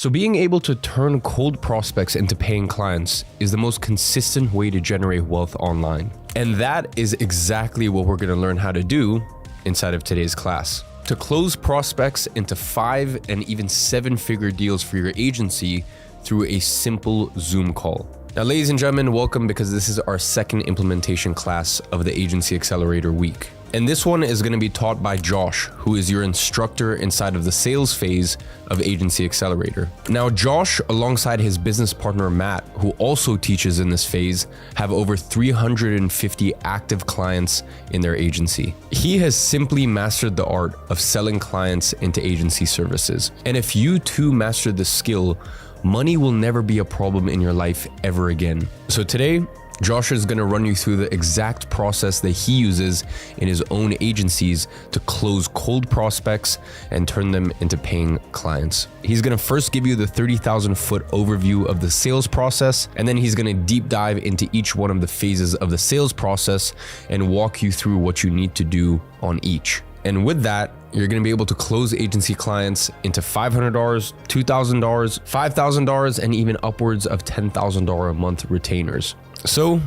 So being able to turn cold prospects into paying clients is the most consistent way to generate wealth online. And that is exactly what we're going to learn how to do inside of today's class. To close prospects into 5 and even 7-figure deals for your agency through a simple Zoom call. Now, ladies and gentlemen, welcome, because this is our second implementation class of the Agency Accelerator Week. And this one is going to be taught by Josh, who is your instructor inside of the sales phase of Agency Accelerator. Now, Josh, alongside his business partner, Matt, who also teaches in this phase, have over 350 active clients in their agency. He has simply mastered the art of selling clients into agency services. And if you too master this skill, money will never be a problem in your life ever again. So today, Josh is going to run you through the exact process that he uses in his own agencies to close cold prospects and turn them into paying clients. He's going to first give you the 30,000-foot overview of the sales process, and then he's going to deep dive into each one of the phases of the sales process and walk you through what you need to do on each. And with that, you're going to be able to close agency clients into $500, $2,000, $5,000, and even upwards of $10,000 a month retainers. So,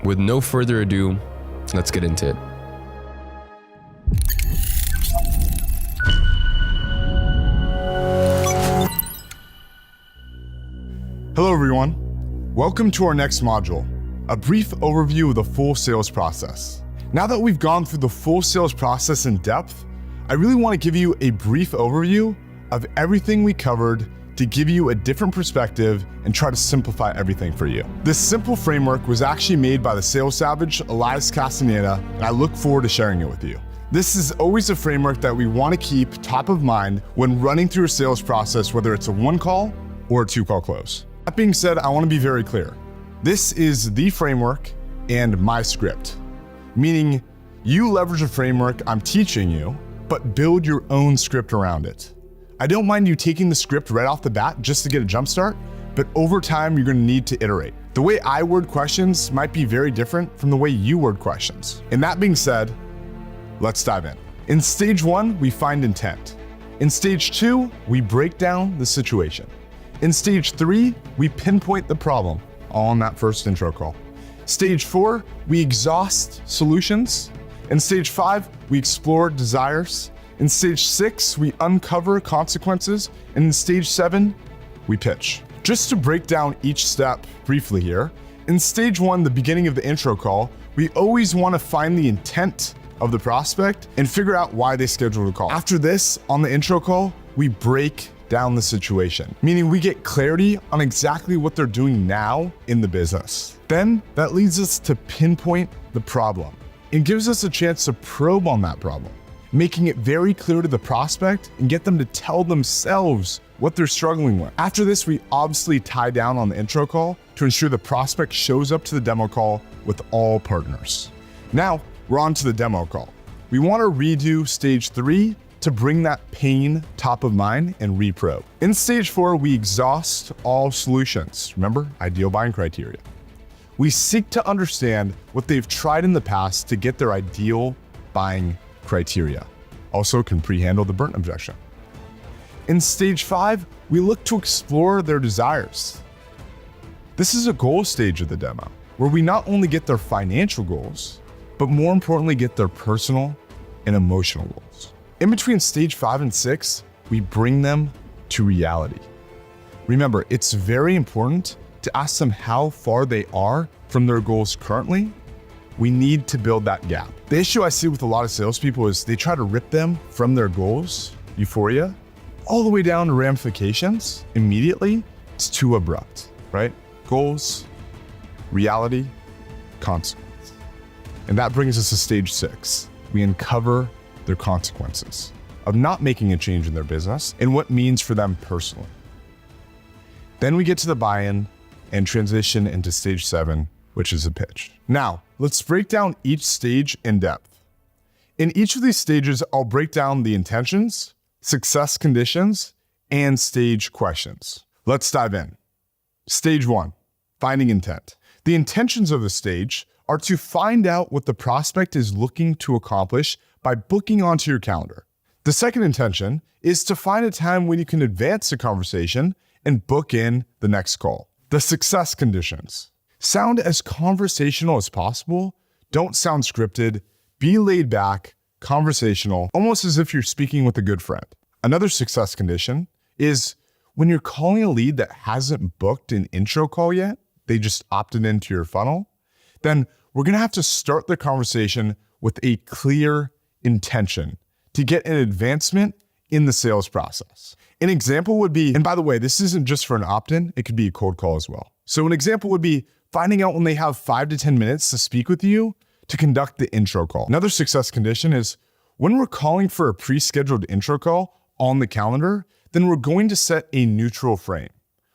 with no further ado, let's get into it. Hello everyone. Welcome to our next module, a brief overview of the full sales process. Now that we've gone through the full sales process in depth, I really want to give you a brief overview of everything we covered to give you a different perspective and try to simplify everything for you. This simple framework was actually made by the sales savage, Elias Castaneda, and I look forward to sharing it with you. This is always a framework that we want to keep top of mind when running through a sales process, whether it's a 1-call or a 2-call close. That being said, I want to be very clear. This is the framework and my script, meaning you leverage a framework I'm teaching you, but build your own script around it. I don't mind you taking the script right off the bat just to get a jump start, but over time you're going to need to iterate. The way I word questions might be very different from the way you word questions. And that being said, let's dive in. In stage 1, we find intent. In stage 2, we break down the situation. In stage 3, we pinpoint the problem, all in that first intro call. Stage 4, we exhaust solutions. In stage 5, we explore desires. In stage 6, we uncover consequences. And in stage 7, we pitch. Just to break down each step briefly here, in stage 1, the beginning of the intro call, we always want to find the intent of the prospect and figure out why they scheduled a call. After this, on the intro call, we break down the situation, meaning we get clarity on exactly what they're doing now in the business. Then that leads us to pinpoint the problem. It gives us a chance to probe on that problem, making it very clear to the prospect and get them to tell themselves what they're struggling with. After this, we obviously tie down on the intro call to ensure the prospect shows up to the demo call with all partners. Now, we're on to the demo call. We want to redo stage 3 to bring that pain top of mind and reprobe. In stage 4, we exhaust all solutions. Remember, ideal buying criteria. We seek to understand what they've tried in the past to get their ideal buying criteria. Also can pre-handle the burnt objection. In stage 5, we look to explore their desires. This is a goal stage of the demo, where we not only get their financial goals, but more importantly, get their personal and emotional goals. In between stage 5 and 6, we bring them to reality. Remember, it's very important to ask them how far they are from their goals currently. We need to build that gap. The issue I see with a lot of salespeople is they try to rip them from their goals, euphoria, all the way down to ramifications immediately. It's too abrupt, right? Goals, reality, consequence. And that brings us to stage 6. We uncover their consequences of not making a change in their business and what it means for them personally. Then we get to the buy-in and transition into stage 7, which is a pitch. Now, let's break down each stage in depth. In each of these stages, I'll break down the intentions, success conditions, and stage questions. Let's dive in. Stage 1, finding intent. The intentions of the stage are to find out what the prospect is looking to accomplish by booking onto your calendar. The second intention is to find a time when you can advance the conversation and book in the next call. The success conditions. Sound as conversational as possible. Don't sound scripted. Be laid back, conversational, almost as if you're speaking with a good friend. Another success condition is when you're calling a lead that hasn't booked an intro call yet, they just opted into your funnel, then we're gonna have to start the conversation with a clear intention to get an advancement in the sales process. An example would be, and by the way, this isn't just for an opt-in, it could be a cold call as well. So an example would be finding out when they have 5 to 10 minutes to speak with you to conduct the intro call. Another success condition is when we're calling for a pre-scheduled intro call on the calendar, then we're going to set a neutral frame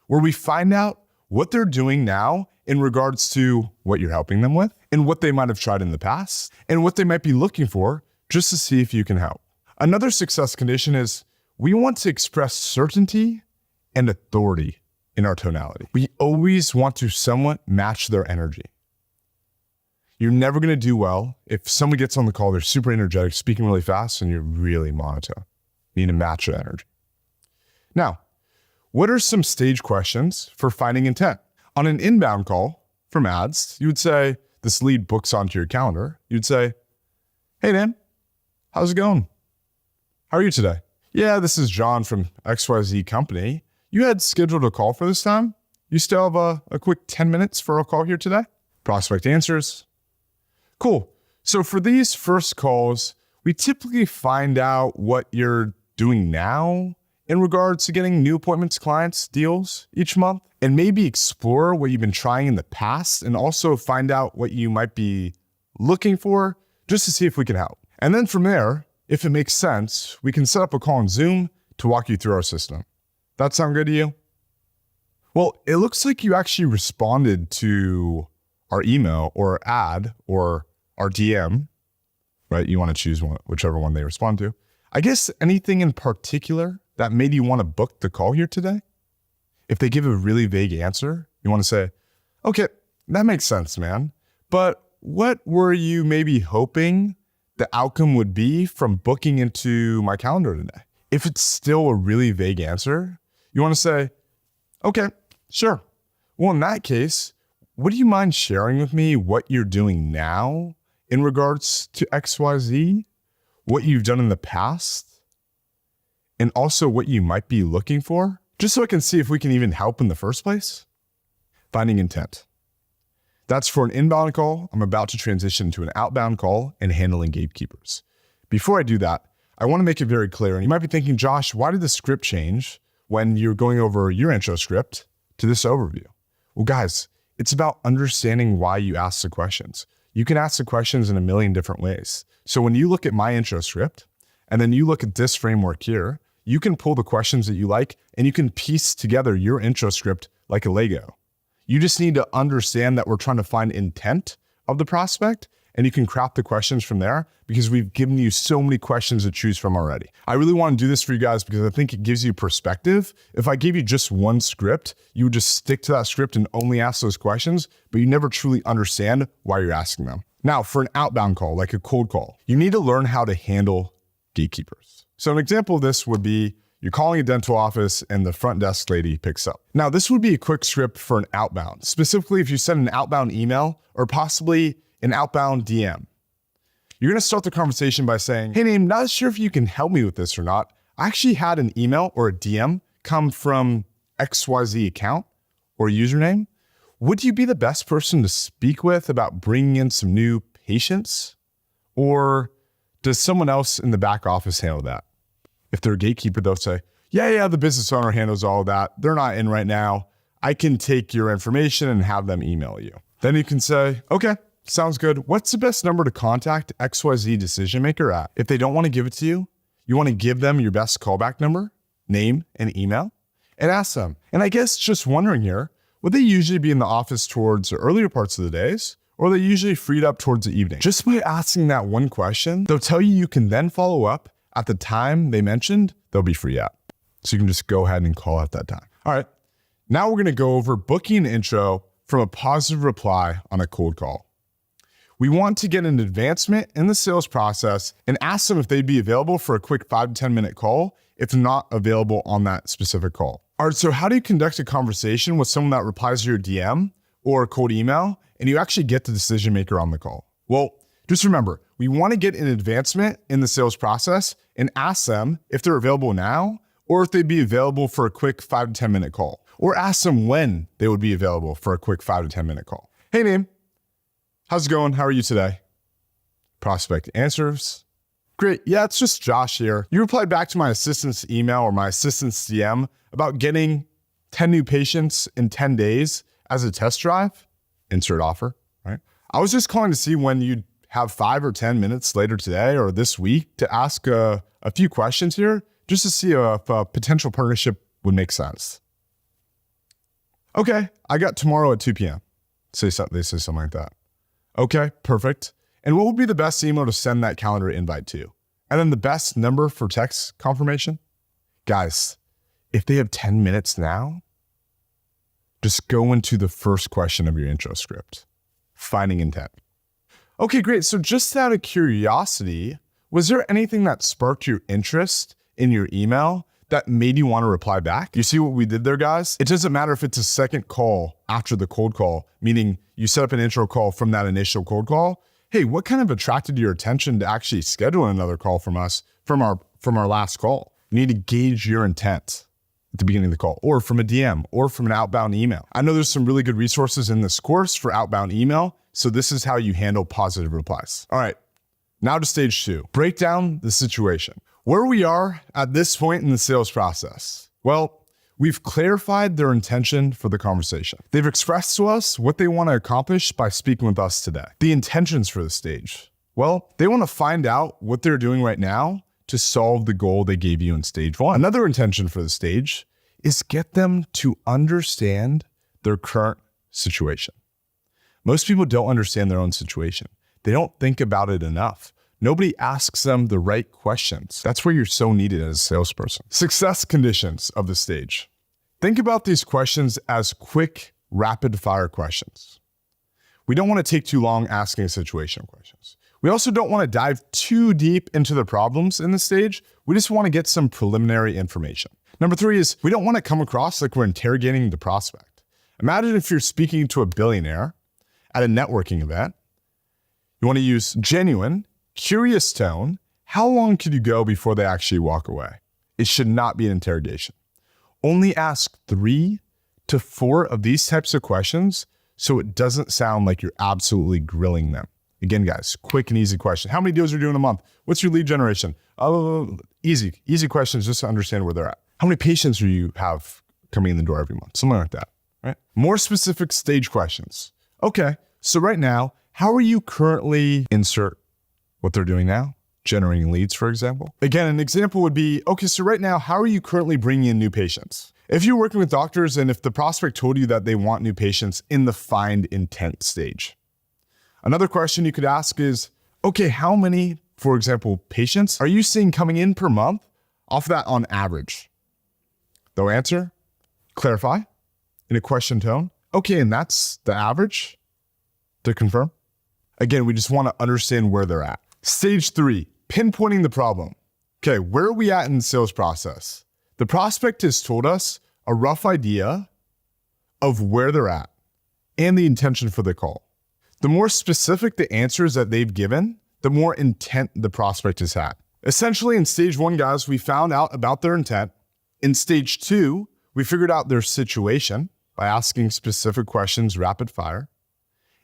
where we find out what they're doing now in regards to what you're helping them with and what they might have tried in the past and what they might be looking for just to see if you can help. Another success condition is we want to express certainty and authority in our tonality. We always want to somewhat match their energy. You're never gonna do well if someone gets on the call, they're super energetic, speaking really fast, and you're really monotone. You need to match their energy. Now, what are some stage questions for finding intent? On an inbound call from ads, you would say, this lead books onto your calendar. You'd say, hey Dan, how's it going? How are you today? Yeah, this is John from XYZ company. You had scheduled a call for this time? You still have a quick 10 minutes for a call here today? Prospect answers. Cool. So for these first calls, we typically find out what you're doing now in regards to getting new appointments, clients, deals each month, and maybe explore what you've been trying in the past and also find out what you might be looking for just to see if we can help. And then from there, if it makes sense, we can set up a call on Zoom to walk you through our system. That sound good to you? Well, it looks like you actually responded to our email or ad or our DM, right? You want to choose one, whichever one they respond to. I guess anything in particular that made you want to book the call here today? If they give a really vague answer, you want to say, okay, that makes sense, man. But what were you maybe hoping the outcome would be from booking into my calendar today? If it's still a really vague answer, you want to say, okay, sure. Well, in that case, would you mind sharing with me what you're doing now in regards to XYZ, what you've done in the past, and also what you might be looking for, just so I can see if we can even help in the first place? Finding intent. That's for an inbound call. I'm about to transition to an outbound call and handling gatekeepers. Before I do that, I want to make it very clear, and you might be thinking, Josh, why did the script change when you're going over your intro script to this overview? Well, guys, it's about understanding why you ask the questions. You can ask the questions in a million different ways. So when you look at my intro script, and then you look at this framework here, you can pull the questions that you like, and you can piece together your intro script like a Lego. You just need to understand that we're trying to find intent of the prospect, and you can craft the questions from there because we've given you so many questions to choose from already. I really want to do this for you guys because I think it gives you perspective. If I gave you just one script, you would just stick to that script and only ask those questions, but you never truly understand why you're asking them. Now, for an outbound call, like a cold call, you need to learn how to handle gatekeepers. So an example of this would be you're calling a dental office and the front desk lady picks up. Now, this would be a quick script for an outbound, specifically if you send an outbound email or possibly an outbound DM. You're gonna start the conversation by saying, hey, Naeem, not sure if you can help me with this or not. I actually had an email or a DM come from XYZ account or username. Would you be the best person to speak with about bringing in some new patients? Or does someone else in the back office handle that? If they're a gatekeeper, they'll say, yeah, the business owner handles all of that. They're not in right now. I can take your information and have them email you. Then you can say, okay, sounds good. What's the best number to contact XYZ decision maker at? If they don't want to give it to you, you want to give them your best callback number, name, and email, and ask them. And I guess just wondering here, would they usually be in the office towards the earlier parts of the days, or are they usually freed up towards the evening? Just by asking that one question, they'll tell you can then follow up at the time they mentioned they'll be free at. So you can just go ahead and call at that time. All right, now we're gonna go over booking an intro from a positive reply on a cold call. We want to get an advancement in the sales process and ask them if they'd be available for a quick 5 to 10 minute call if not available on that specific call. All right, so how do you conduct a conversation with someone that replies to your DM or a cold email and you actually get the decision maker on the call? Well, just remember, we want to get an advancement in the sales process and ask them if they're available now or if they'd be available for a quick 5 to 10 minute call, or ask them when they would be available for a quick 5 to 10 minute call. Hey, name, how's it going? How are you today? Prospect answers. Great, yeah, it's just Josh here. You replied back to my assistant's email or my assistant's DM about getting 10 new patients in 10 days as a test drive. Insert offer, right? I was just calling to see when you'd have 5 or 10 minutes later today or this week to ask a few questions here, just to see if a potential partnership would make sense. Okay, I got tomorrow at 2 p.m. They say something like that. Okay, perfect. And what would be the best email to send that calendar invite to? And then the best number for text confirmation? Guys, if they have 10 minutes now, just go into the first question of your intro script, finding intent. Okay, great. So just out of curiosity, was there anything that sparked your interest in your email that made you want to reply back? You see what we did there, guys? It doesn't matter if it's a second call after the cold call, meaning you set up an intro call from that initial cold call. Hey, what kind of attracted your attention to actually schedule another call from us from our last call? You need to gauge your intent at the beginning of the call, or from a DM, or from an outbound email. I know there's some really good resources in this course for outbound email, so this is how you handle positive replies. All right, now to stage 2. Break down the situation. Where we are at this point in the sales process. Well, we've clarified their intention for the conversation. They've expressed to us what they want to accomplish by speaking with us today. The intentions for the stage. Well, they want to find out what they're doing right now to solve the goal they gave you in stage 1. Another intention for the stage is get them to understand their current situation. Most people don't understand their own situation. They don't think about it enough. Nobody asks them the right questions. That's where you're so needed as a salesperson. Success conditions of the stage. Think about these questions as quick, rapid-fire questions. We don't want to take too long asking situational questions. We also don't want to dive too deep into the problems in the stage. We just want to get some preliminary information. Number 3 is we don't want to come across like we're interrogating the prospect. Imagine if you're speaking to a billionaire at a networking event. You want to use genuine, curious tone. How long could you go before they actually walk away? It should not be an interrogation. Only ask 3 to 4 of these types of questions so it doesn't sound like you're absolutely grilling them. Again, guys, quick and easy question. How many deals are you doing a month? What's your lead generation? Easy questions just to understand where they're at. How many patients do you have coming in the door every month? Something like that, right? More specific stage questions. Okay, so right now, how are you currently insert what they're doing now? Generating leads, for example. Again, an example would be, okay, so right now, how are you currently bringing in new patients? If you're working with doctors and if the prospect told you that they want new patients in the find intent stage. Another question you could ask is, okay, how many, for example, patients are you seeing coming in per month off that on average? They'll answer, clarify in a question tone. Okay, and that's the average to confirm. Again, we just want to understand where they're at. Stage 3, pinpointing the problem. Okay, where are we at in the sales process? The prospect has told us a rough idea of where they're at and the intention for the call. The more specific the answers that they've given, the more intent the prospect has had. Essentially, in stage 1, guys, we found out about their intent. In stage 2, we figured out their situation by asking specific questions rapid fire.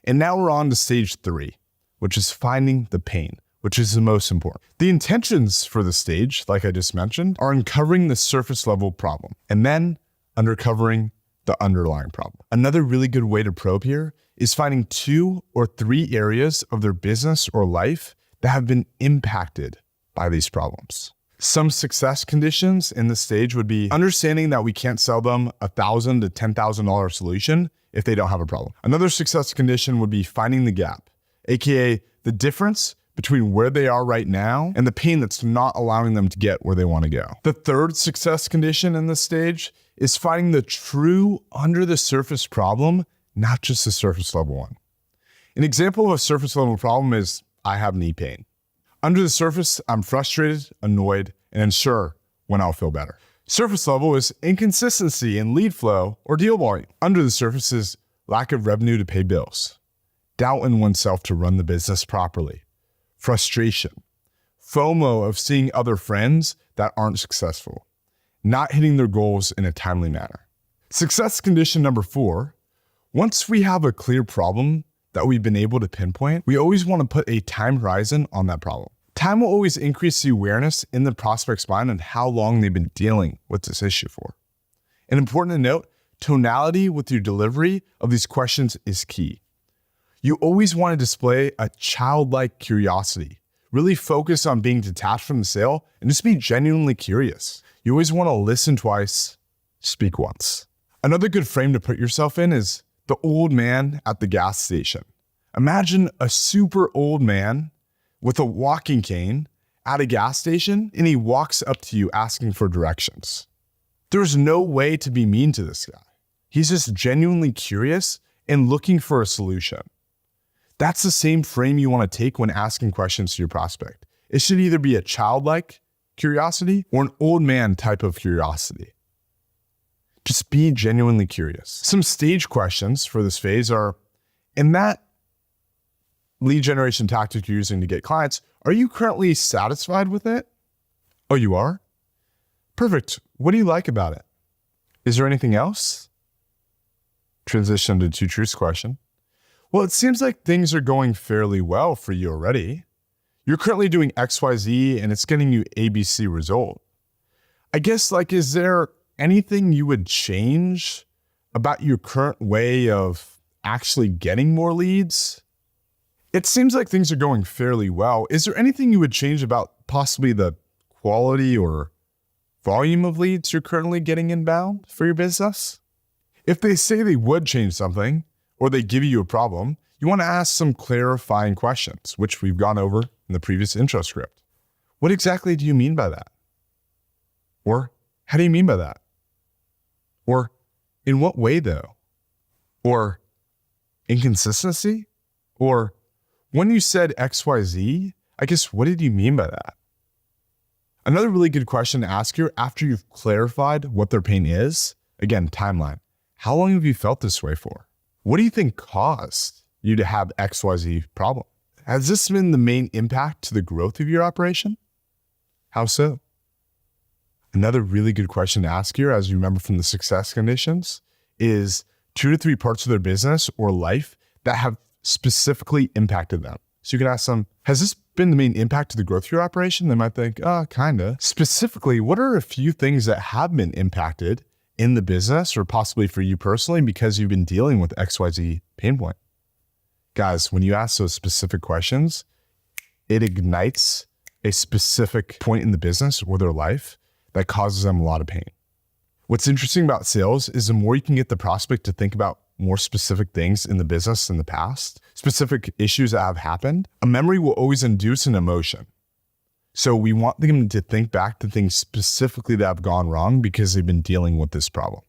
And now we're on to stage 3, which is finding the pain, which is the most important. The intentions for the stage, like I just mentioned, are uncovering the surface level problem and then uncovering the underlying problem. Another really good way to probe here is finding 2 or 3 areas of their business or life that have been impacted by these problems. Some success conditions in the stage would be understanding that we can't sell them a $1,000 to $10,000 solution if they don't have a problem. Another success condition would be finding the gap, aka the difference between where they are right now and the pain that's not allowing them to get where they want to go. The third success condition in this stage is finding the true under the surface problem, not just the surface level one. An example of a surface level problem is I have knee pain. Under the surface, I'm frustrated, annoyed, and unsure when I'll feel better. Surface level is inconsistency in lead flow or deal volume. Under the surface is lack of revenue to pay bills, doubt in oneself to run the business properly, frustration, FOMO of seeing other friends that aren't successful, not hitting their goals in a timely manner. Success condition number 4, once we have a clear problem that we've been able to pinpoint, we always want to put a time horizon on that problem. Time will always increase the awareness in the prospect's mind on how long they've been dealing with this issue for. And important to note, tonality with your delivery of these questions is key. You always want to display a childlike curiosity. Really focus on being detached from the sale and just be genuinely curious. You always want to listen twice, speak once. Another good frame to put yourself in is the old man at the gas station. Imagine a super old man with a walking cane at a gas station, and he walks up to you asking for directions. There's no way to be mean to this guy. He's just genuinely curious and looking for a solution. That's the same frame you want to take when asking questions to your prospect. It should either be a childlike curiosity or an old man type of curiosity. Just be genuinely curious. Some stage questions for this phase are, in that lead generation tactic you're using to get clients, are you currently satisfied with it? Oh, you are? Perfect. What do you like about it? Is there anything else? Transition to 2 truths question. Well, it seems like things are going fairly well for you already. You're currently doing XYZ and it's getting you ABC result. I guess, is there anything you would change about your current way of actually getting more leads? It seems like things are going fairly well. Is there anything you would change about possibly the quality or volume of leads you're currently getting inbound for your business? If they say they would change something or they give you a problem, you want to ask some clarifying questions, which we've gone over in the previous intro script. What exactly do you mean by that? Or how do you mean by that? Or in what way though? Or inconsistency? Or when you said XYZ, I guess what did you mean by that? Another really good question to ask here after you've clarified what their pain is, again, timeline. How long have you felt this way for? What do you think caused you to have XYZ problem? Has this been the main impact to the growth of your operation? How so? Another really good question to ask here, as you remember from the success conditions, is 2 to 3 parts of their business or life that have specifically impacted them. So you can ask them, has this been the main impact to the growth of your operation? They might think, kinda. Specifically, what are a few things that have been impacted in the business or possibly for you personally because you've been dealing with XYZ pain point? Guys, when you ask those specific questions, it ignites a specific point in the business or their life that causes them a lot of pain. What's interesting about sales is the more you can get the prospect to think about more specific things in the business in the past, specific issues that have happened, a memory will always induce an emotion. So we want them to think back to things specifically that have gone wrong because they've been dealing with this problem.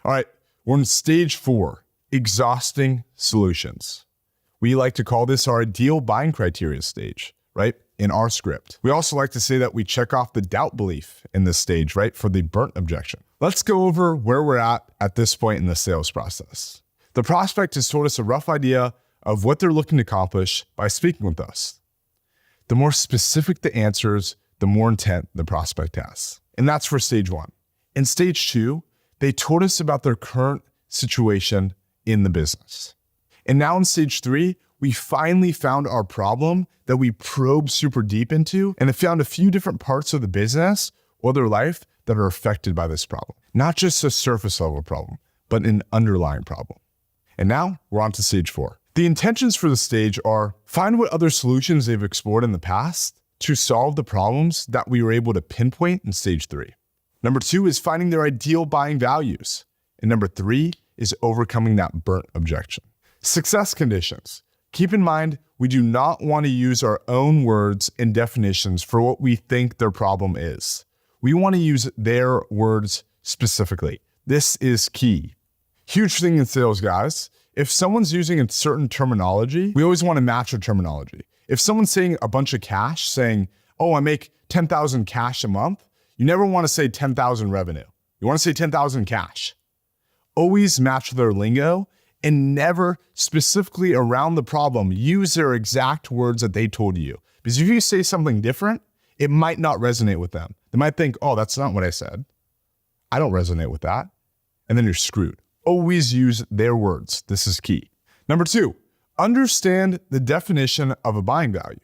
All right, we're in stage 4, exhausting solutions. We like to call this our ideal buying criteria stage, right? In our script. We also like to say that we check off the doubt belief in this stage, right? For the burnt objection. Let's go over where we're at this point in the sales process. The prospect has told us a rough idea of what they're looking to accomplish by speaking with us. The more specific the answers, the more intent the prospect has. And that's for stage 1. In stage 2, they told us about their current situation in the business. And now in stage 3, we finally found our problem that we probed super deep into and have found a few different parts of the business or their life that are affected by this problem. Not just a surface level problem, but an underlying problem. And now we're on to stage 4. The intentions for the stage are find what other solutions they've explored in the past to solve the problems that we were able to pinpoint in stage 3. Number 2 is finding their ideal buying values. And number 3 is overcoming that burnt objection. Success conditions. Keep in mind, we do not want to use our own words and definitions for what we think their problem is. We want to use their words specifically. This is key. Huge thing in sales, guys. If someone's using a certain terminology, we always want to match our terminology. If someone's saying a bunch of cash, saying, oh, I make 10,000 cash a month, You never want to say 10,000 revenue. You want to say 10,000 cash. Always match their lingo and never specifically around the problem use their exact words that they told you. Because if you say something different, it might not resonate with them. They might think, oh, that's not what I said. I don't resonate with that. And then you're screwed. Always use their words. This is key. Number 2, understand the definition of a buying value,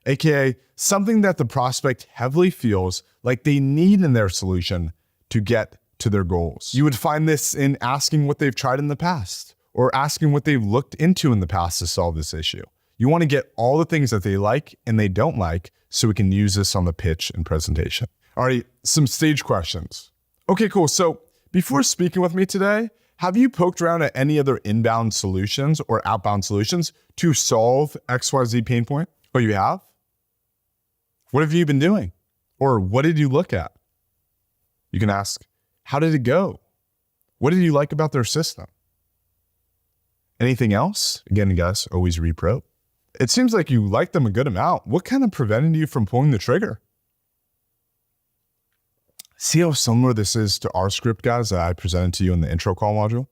aka something that the prospect heavily feels like they need in their solution to get to their goals. You would find this in asking what they've tried in the past or asking what they've looked into in the past to solve this issue. You want to get all the things that they like and they don't like so we can use this on the pitch and presentation. All right, some stage questions. Okay, cool. So before speaking with me today, have you poked around at any other inbound solutions or outbound solutions to solve XYZ pain point? Oh, you have? What have you been doing? Or what did you look at? You can ask, how did it go? What did you like about their system? Anything else? Again, guys, always repro. It seems like you like them a good amount. What kind of prevented you from pulling the trigger? See how similar this is to our script, guys, that I presented to you in the intro call module?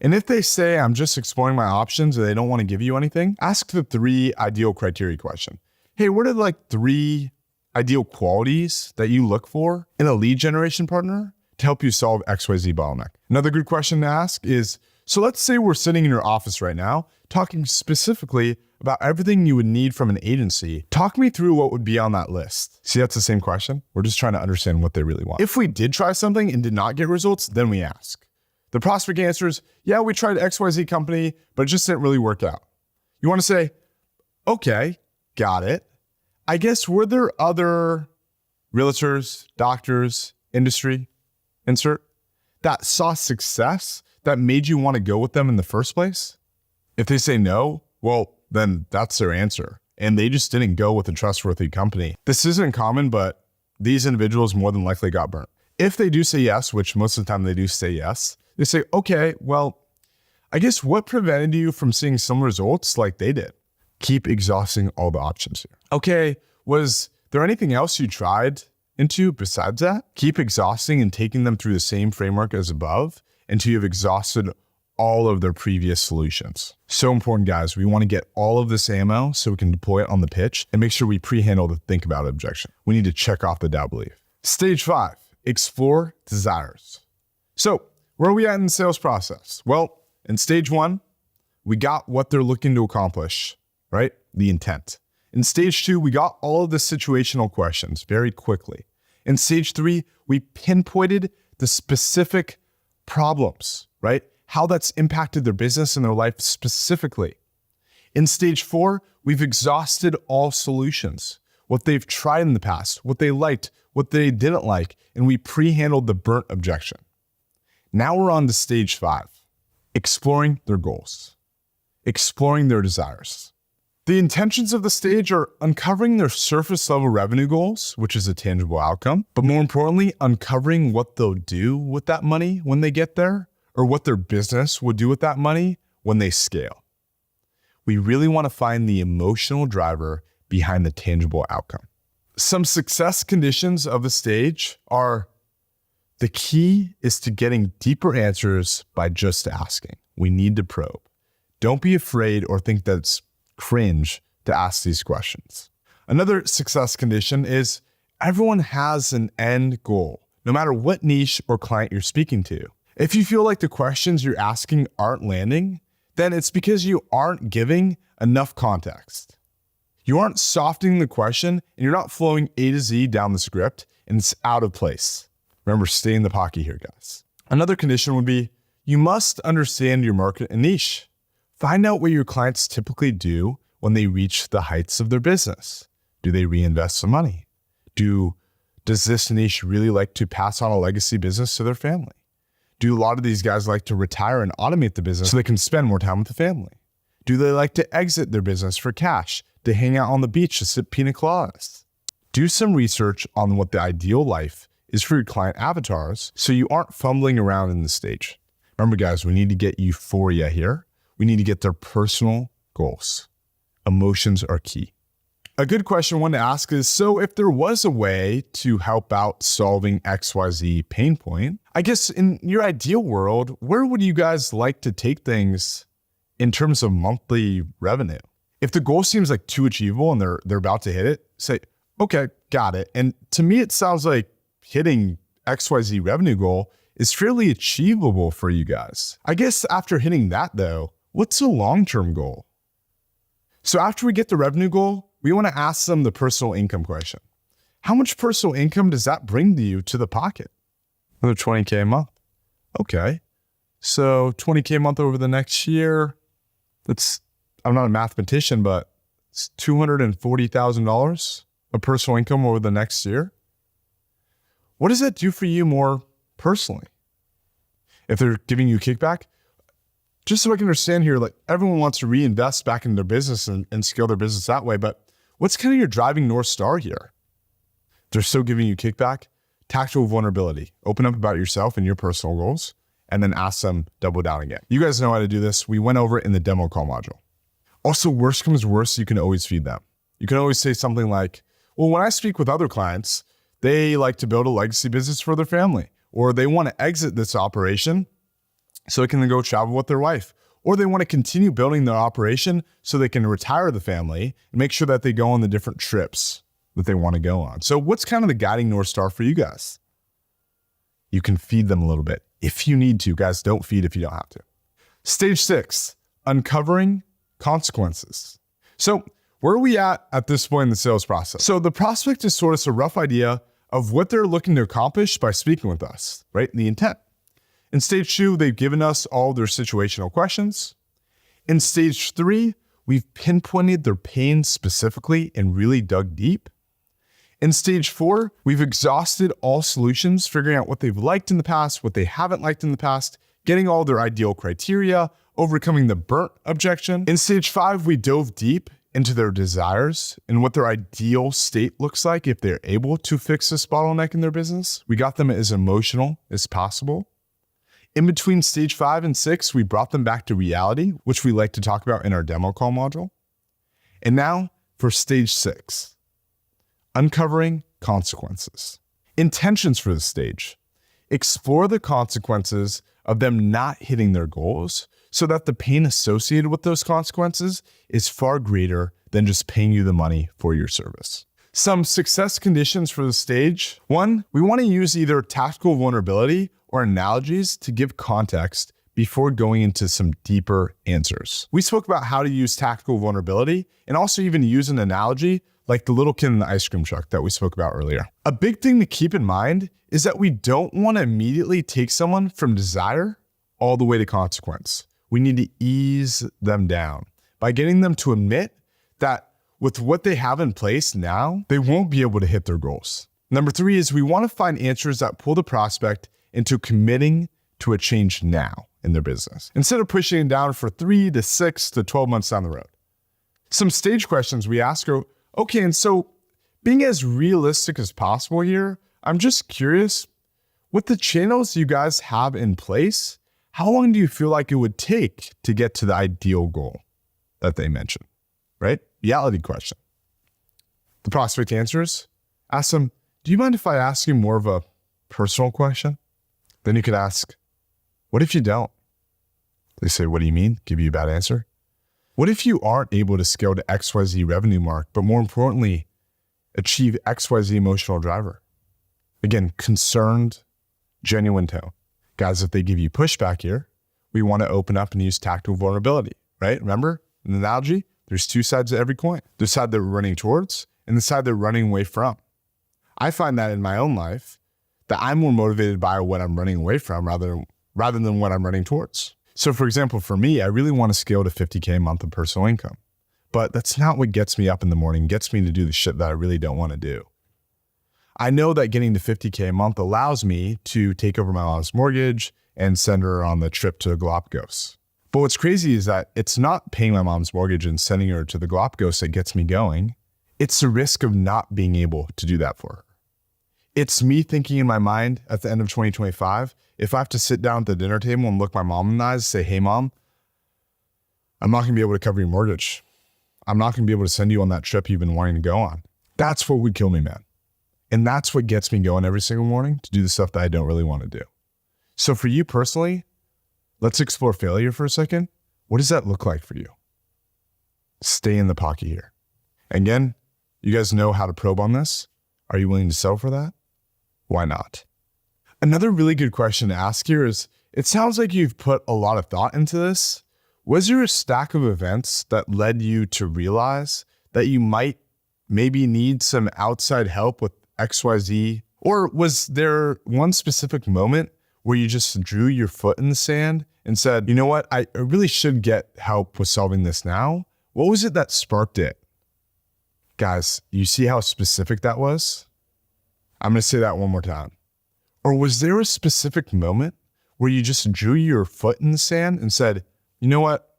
And if they say, I'm just exploring my options and they don't want to give you anything, ask the 3 ideal criteria question. Hey, what are like 3 ideal qualities that you look for in a lead generation partner to help you solve XYZ bottleneck? Another good question to ask is, so let's say we're sitting in your office right now, talking specifically about everything you would need from an agency. Talk me through what would be on that list. See, that's the same question. We're just trying to understand what they really want. If we did try something and did not get results, then we ask. The prospect answers, yeah, we tried XYZ company, but it just didn't really work out. You want to say, okay, got it. I guess, were there other realtors, doctors, industry, insert, that saw success that made you want to go with them in the first place? If they say no, well, then that's their answer. And they just didn't go with a trustworthy company. This isn't common, but these individuals more than likely got burnt. If they do say yes, which most of the time they do say yes, they say, okay, well, I guess what prevented you from seeing some results like they did? Keep exhausting all the options here. Okay, was there anything else you tried into besides that? Keep exhausting and taking them through the same framework as above until you've exhausted all of their previous solutions. So important, guys. We want to get all of this ammo so we can deploy it on the pitch and make sure we pre-handle the think about it objection. We need to check off the doubt belief. Stage 5, explore desires. So where are we at in the sales process? Well, in stage 1, we got what they're looking to accomplish, right? The intent. In stage 2, we got all of the situational questions very quickly. In stage 3, we pinpointed the specific problems, right? How that's impacted their business and their life specifically. In stage 4, we've exhausted all solutions, what they've tried in the past, what they liked, what they didn't like, and we pre-handled the burnt objection. Now we're on to stage 5, exploring their goals, exploring their desires. The intentions of the stage are uncovering their surface level revenue goals, which is a tangible outcome, but more importantly, uncovering what they'll do with that money when they get there, or what their business will do with that money when they scale. We really want to find the emotional driver behind the tangible outcome. Some success conditions of the stage are, the key is to getting deeper answers by just asking. We need to probe. Don't be afraid or think that it's cringe to ask these questions. Another success condition is everyone has an end goal, no matter what niche or client you're speaking to. If you feel like the questions you're asking aren't landing, then it's because you aren't giving enough context. You aren't softening the question and you're not flowing A to Z down the script and it's out of place. Remember, stay in the pocket here, guys. Another condition would be, you must understand your market and niche. Find out what your clients typically do when they reach the heights of their business. Do they reinvest some money? Does this niche really like to pass on a legacy business to their family? Do a lot of these guys like to retire and automate the business so they can spend more time with the family? Do they like to exit their business for cash, to hang out on the beach, to sip pina coladas? Do some research on what the ideal life is for your client avatars so you aren't fumbling around in the stage. Remember, guys, we need to get euphoria here. We need to get their personal goals. Emotions are key. A good question one to ask is, so if there was a way to help out solving XYZ pain point, I guess in your ideal world, where would you guys like to take things in terms of monthly revenue? If the goal seems like too achievable and they're about to hit it, say, okay, got it. And to me, it sounds like hitting XYZ revenue goal is fairly achievable for you guys. I guess after hitting that though, what's the long-term goal? So after we get the revenue goal, we want to ask them the personal income question. How much personal income does that bring to you to the pocket? Another 20K a month. Okay. So 20K a month over the next year, I'm not a mathematician, but it's $240,000 of personal income over the next year. What does that do for you more personally? If they're giving you kickback, just so I can understand here, like everyone wants to reinvest back in their business and scale their business that way, but what's kind of your driving North Star here? They're still giving you kickback, tactical vulnerability. Open up about yourself and your personal goals, and then ask them double down again. You guys know how to do this. We went over it in the demo call module. Also, worst comes worst, you can always feed them. You can always say something like, well, when I speak with other clients, they like to build a legacy business for their family, or they want to exit this operation so they can then go travel with their wife, or they want to continue building their operation so they can retire the family and make sure that they go on the different trips that they want to go on. So what's kind of the guiding North Star for you guys? You can feed them a little bit if you need to. Guys, don't feed if you don't have to. Stage 6, uncovering consequences. So where are we at this point in the sales process? So the prospect has told us a rough idea of what they're looking to accomplish by speaking with us, right? The intent. In stage 2, they've given us all their situational questions. In stage 3, we've pinpointed their pain specifically and really dug deep. In stage 4, we've exhausted all solutions, figuring out what they've liked in the past, what they haven't liked in the past, getting all their ideal criteria, overcoming the burnt objection. In stage 5, we dove deep into their desires and what their ideal state looks like if they're able to fix this bottleneck in their business. We got them as emotional as possible. In between stage 5 and 6, we brought them back to reality, which we like to talk about in our demo call module. And now for stage 6, uncovering consequences. Intentions for this stage. Explore the consequences of them not hitting their goals so that the pain associated with those consequences is far greater than just paying you the money for your service. Some success conditions for the stage. 1, we want to use either tactical vulnerability or analogies to give context before going into some deeper answers. We spoke about how to use tactical vulnerability and also even use an analogy like the little kid in the ice cream truck that we spoke about earlier. A big thing to keep in mind is that we don't want to immediately take someone from desire all the way to consequence. We need to ease them down by getting them to admit that with what they have in place now, they won't be able to hit their goals. Number 3 is we want to find answers that pull the prospect into committing to a change now in their business, instead of pushing it down for 3 to 6 to 12 months down the road. Some stage questions we ask are, okay, and so being as realistic as possible here, I'm just curious, with the channels you guys have in place, how long do you feel like it would take to get to the ideal goal that they mentioned, right? Reality question. The prospect answers, ask them, do you mind if I ask you more of a personal question? Then you could ask, what if you don't? They say, what do you mean? Give you a bad answer. What if you aren't able to scale to XYZ revenue mark, but more importantly, achieve XYZ emotional driver? Again, concerned, genuine tone. Guys, if they give you pushback here, we want to open up and use tactical vulnerability, right? Remember, in the analogy, there's 2 sides to every coin. The side that we're running towards and the side they're running away from. I find that in my own life, that I'm more motivated by what I'm running away from rather than what I'm running towards. So for example, for me, I really want to scale to 50K a month of personal income, but that's not what gets me up in the morning, gets me to do the shit that I really don't want to do. I know that getting to 50K a month allows me to take over my mom's mortgage and send her on the trip to Galapagos. But what's crazy is that it's not paying my mom's mortgage and sending her to the Galapagos that gets me going. It's the risk of not being able to do that for her. It's me thinking in my mind at the end of 2025, if I have to sit down at the dinner table and look my mom in the eyes and say, hey mom, I'm not gonna be able to cover your mortgage. I'm not going to be able to send you on that trip you've been wanting to go on. That's what would kill me, man. And that's what gets me going every single morning to do the stuff that I don't really want to do. So for you personally, let's explore failure for a second. What does that look like for you? Stay in the pocket here. Again, you guys know how to probe on this. Are you willing to settle for that? Why not? Another really good question to ask here is, it sounds like you've put a lot of thought into this. Was there a stack of events that led you to realize that you might maybe need some outside help with XYZ? Or was there one specific moment where you just drew your foot in the sand and said, you know what, I really should get help with solving this now? What was it that sparked it? Guys, you see how specific that was? I'm going to say that one more time. Or was there a specific moment where you just drew your foot in the sand and said, you know what,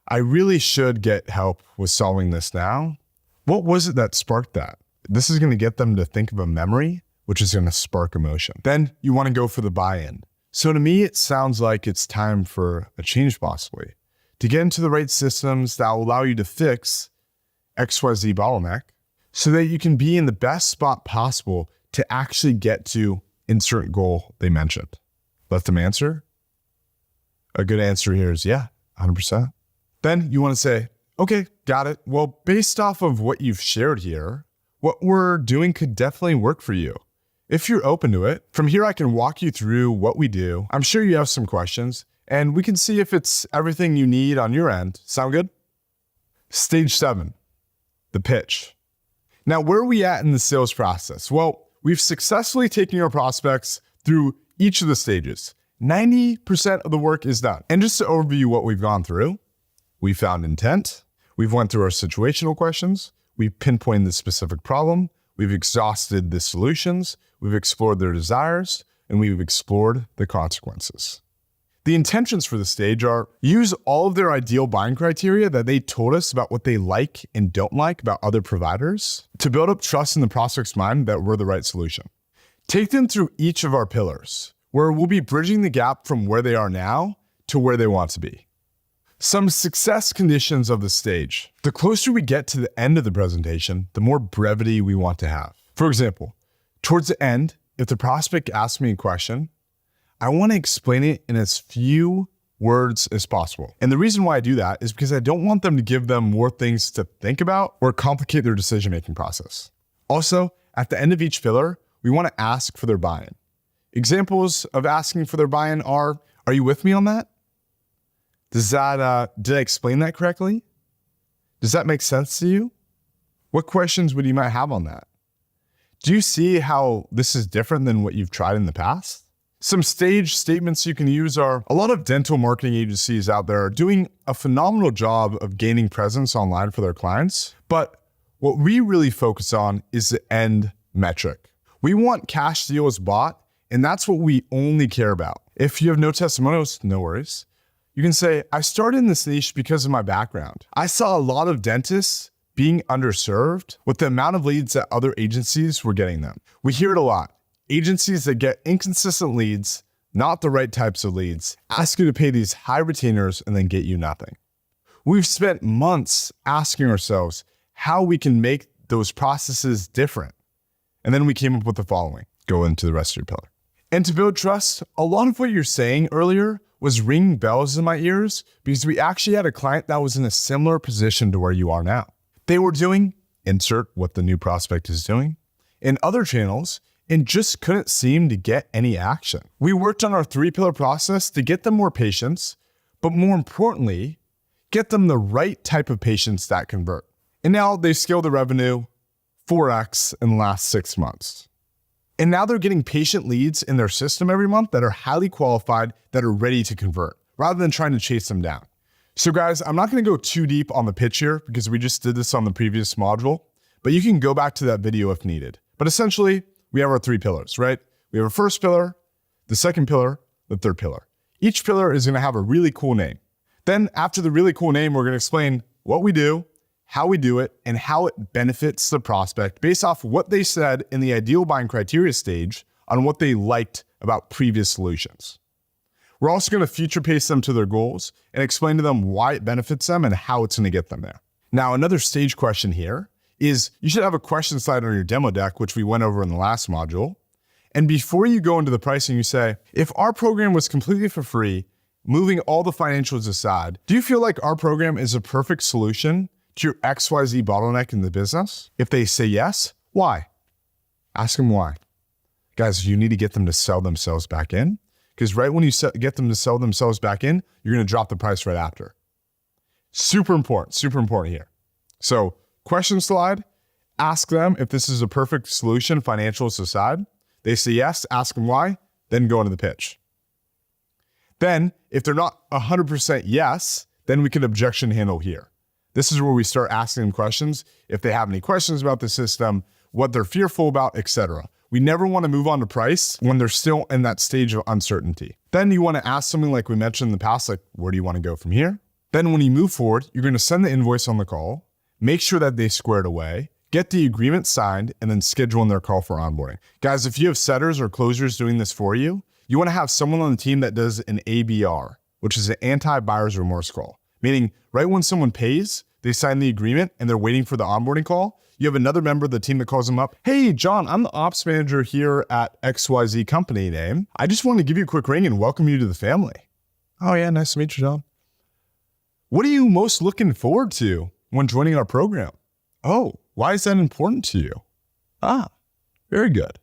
I really should get help with solving this now? What was it that sparked that? This is going to get them to think of a memory, which is going to spark emotion. Then you want to go for the buy-in. So to me, it sounds like it's time for a change possibly, to get into the right systems that will allow you to fix XYZ bottleneck so that you can be in the best spot possible to actually get to insert goal they mentioned. Let them answer. A good answer here is yeah, 100%. Then you want to say, okay, got it. Well, based off of what you've shared here, what we're doing could definitely work for you. If you're open to it, from here I can walk you through what we do. I'm sure you have some questions, and we can see if it's everything you need on your end. Sound good? Stage 7, the pitch. Now, where are we at in the sales process? Well, we've successfully taken our prospects through each of the stages. 90% of the work is done. And just to overview what we've gone through, we found intent, we've went through our situational questions, we've pinpointed the specific problem, we've exhausted the solutions, we've explored their desires, and we've explored the consequences. The intentions for the stage are use all of their ideal buying criteria that they told us about what they like and don't like about other providers to build up trust in the prospect's mind that we're the right solution. Take them through each of our pillars, where we'll be bridging the gap from where they are now to where they want to be. Some success conditions of the stage. The closer we get to the end of the presentation, the more brevity we want to have. For example, towards the end, if the prospect asks me a question, I want to explain it in as few words as possible. And the reason why I do that is because I don't want them to give them more things to think about or complicate their decision-making process. Also, at the end of each pillar, we want to ask for their buy-in. Examples of asking for their buy-in are you with me on that? Did I explain that correctly? Does that make sense to you? What questions would you might have on that? Do you see how this is different than what you've tried in the past? Some stage statements you can use are, a lot of dental marketing agencies out there are doing a phenomenal job of gaining presence online for their clients, but what we really focus on is the end metric. We want cash deals bought, and that's what we only care about. If you have no testimonials, no worries. You can say, I started in this niche because of my background. I saw a lot of dentists being underserved with the amount of leads that other agencies were getting them. We hear it a lot. Agencies that get inconsistent leads, not the right types of leads, ask you to pay these high retainers and then get you nothing. We've spent months asking ourselves how we can make those processes different. And then we came up with the following. Go into the rest of your pillar. And to build trust, a lot of what you're saying earlier was ringing bells in my ears because we actually had a client that was in a similar position to where you are now. They were doing, insert what the new prospect is doing, in other channels and just couldn't seem to get any action. We worked on our 3-pillar process to get them more patients, but more importantly, get them the right type of patients that convert. And now they scaled the revenue 4x in the last 6 months. And now they're getting patient leads in their system every month that are highly qualified, that are ready to convert, rather than trying to chase them down. So guys, I'm not going to go too deep on the pitch here because we just did this on the previous module, but you can go back to that video if needed. But essentially, we have our 3 pillars, right? We have our first pillar, the second pillar, the third pillar. Each pillar is going to have a really cool name. Then after the really cool name, we're going to explain what we do, how we do it, and how it benefits the prospect based off what they said in the ideal buying criteria stage on what they liked about previous solutions. We're also going to future pace them to their goals and explain to them why it benefits them and how it's going to get them there. Now, another stage question here is you should have a question slide on your demo deck, which we went over in the last module. And before you go into the pricing, you say, if our program was completely for free, moving all the financials aside, do you feel like our program is a perfect solution to your XYZ bottleneck in the business? If they say yes, why? Ask them why. Guys, you need to get them to sell themselves back in, because right when you get them to sell themselves back in, you're going to drop the price right after. Super important here. So question slide, ask them if this is a perfect solution, financials aside. They say yes, ask them why, then go into the pitch. Then if they're not 100% yes, then we can objection handle here. This is where we start asking them questions. If they have any questions about the system, what they're fearful about, etc. We never want to move on to price when they're still in that stage of uncertainty. Then you want to ask something like we mentioned in the past, like, where do you want to go from here? Then when you move forward, you're going to send the invoice on the call, make sure that they square it away, get the agreement signed, and then schedule in their call for onboarding. Guys, if you have setters or closers doing this for you, you want to have someone on the team that does an ABR, which is an anti-buyer's remorse call. Meaning right when someone pays, they sign the agreement and they're waiting for the onboarding call. You have another member of the team that calls them up. Hey, John, I'm the ops manager here at XYZ company name. I just wanted to give you a quick ring and welcome you to the family. Oh yeah, nice to meet you, John. What are you most looking forward to when joining our program? Oh, why is that important to you? Ah, very good.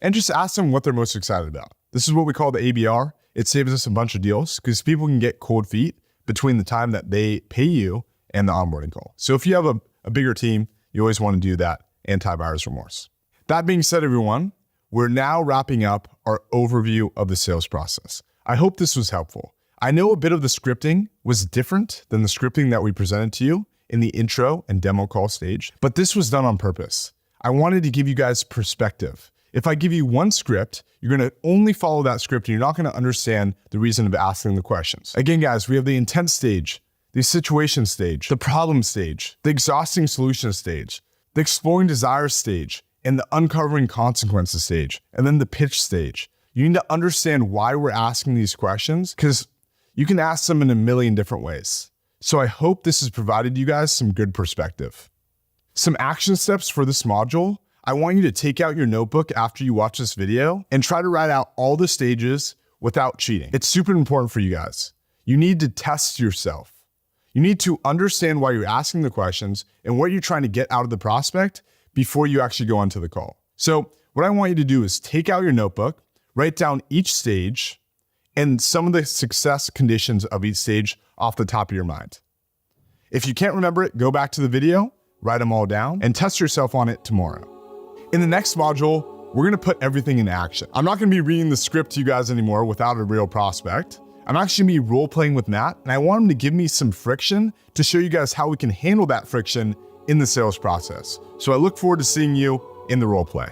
And just ask them what they're most excited about. This is what we call the ABR. It saves us a bunch of deals because people can get cold feet between the time that they pay you and the onboarding call. So if you have a bigger team, you always want to do that anti-buyer's remorse. That being said, everyone, we're now wrapping up our overview of the sales process. I hope this was helpful. I know a bit of the scripting was different than the scripting that we presented to you in the intro and demo call stage, but this was done on purpose. I wanted to give you guys perspective. If I give you one script, you're going to only follow that script and you're not going to understand the reason of asking the questions. Again, guys, we have the intent stage, the situation stage, the problem stage, the exhausting solution stage, the exploring desires stage, and the uncovering consequences stage, and then the pitch stage. You need to understand why we're asking these questions because you can ask them in a million different ways. So I hope this has provided you guys some good perspective. Some action steps for this module. I want you to take out your notebook after you watch this video and try to write out all the stages without cheating. It's super important for you guys. You need to test yourself. You need to understand why you're asking the questions and what you're trying to get out of the prospect before you actually go onto the call. So what I want you to do is take out your notebook, write down each stage and some of the success conditions of each stage off the top of your mind. If you can't remember it, go back to the video, write them all down, and test yourself on it tomorrow. In the next module, we're gonna put everything in action. I'm not gonna be reading the script to you guys anymore without a real prospect. I'm actually gonna be role-playing with Matt, and I want him to give me some friction to show you guys how we can handle that friction in the sales process. So I look forward to seeing you in the role play.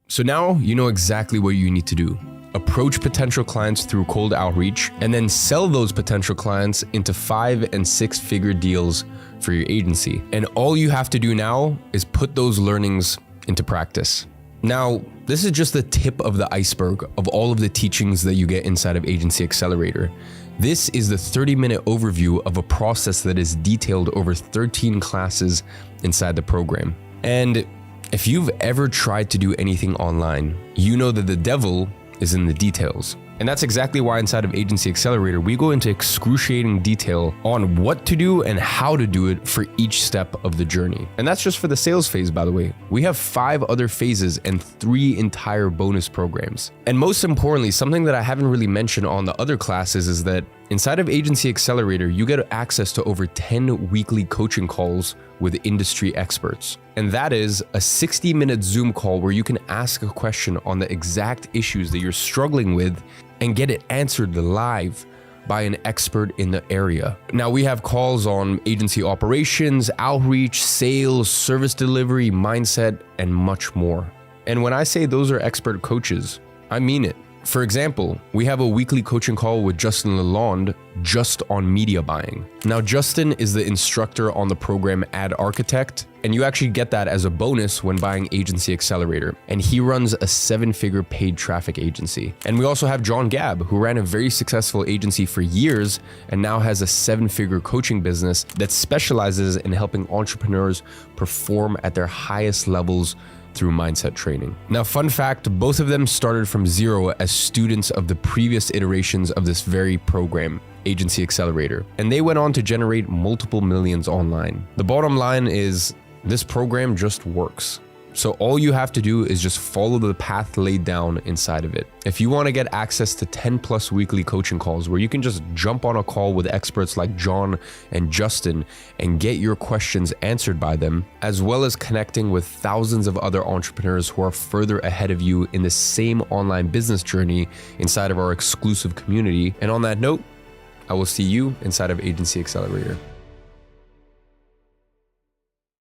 So now you know exactly what you need to do. Approach potential clients through cold outreach, and then sell those potential clients into 5- and 6-figure deals for your agency. And all you have to do now is put those learnings into practice. Now, this is just the tip of the iceberg of all of the teachings that you get inside of Agency Accelerator. This is the 30-minute overview of a process that is detailed over 13 classes inside the program. And if you've ever tried to do anything online, you know that the devil is in the details. And that's exactly why inside of Agency Accelerator, we go into excruciating detail on what to do and how to do it for each step of the journey. And that's just for the sales phase, by the way. We have 5 other phases and 3 entire bonus programs. And most importantly, something that I haven't really mentioned on the other classes is that inside of Agency Accelerator, you get access to over 10 weekly coaching calls with industry experts. And that is a 60-minute Zoom call where you can ask a question on the exact issues that you're struggling with and get it answered live by an expert in the area. Now we have calls on agency operations, outreach, sales, service delivery, mindset, and much more. And when I say those are expert coaches, I mean it. For example, we have a weekly coaching call with Justin Lalonde just on media buying. Now, Justin is the instructor on the program Ad Architect, and you actually get that as a bonus when buying Agency Accelerator. And he runs a 7-figure paid traffic agency. And we also have John Gabb, who ran a very successful agency for years and now has a 7-figure coaching business that specializes in helping entrepreneurs perform at their highest levels through mindset training. Now, fun fact, both of them started from zero as students of the previous iterations of this very program, Agency Accelerator, and they went on to generate multiple millions online. The bottom line is this program just works. So all you have to do is just follow the path laid down inside of it. If you want to get access to 10+ weekly coaching calls where you can just jump on a call with experts like John and Justin and get your questions answered by them, as well as connecting with thousands of other entrepreneurs who are further ahead of you in the same online business journey inside of our exclusive community. And on that note, I will see you inside of Agency Accelerator.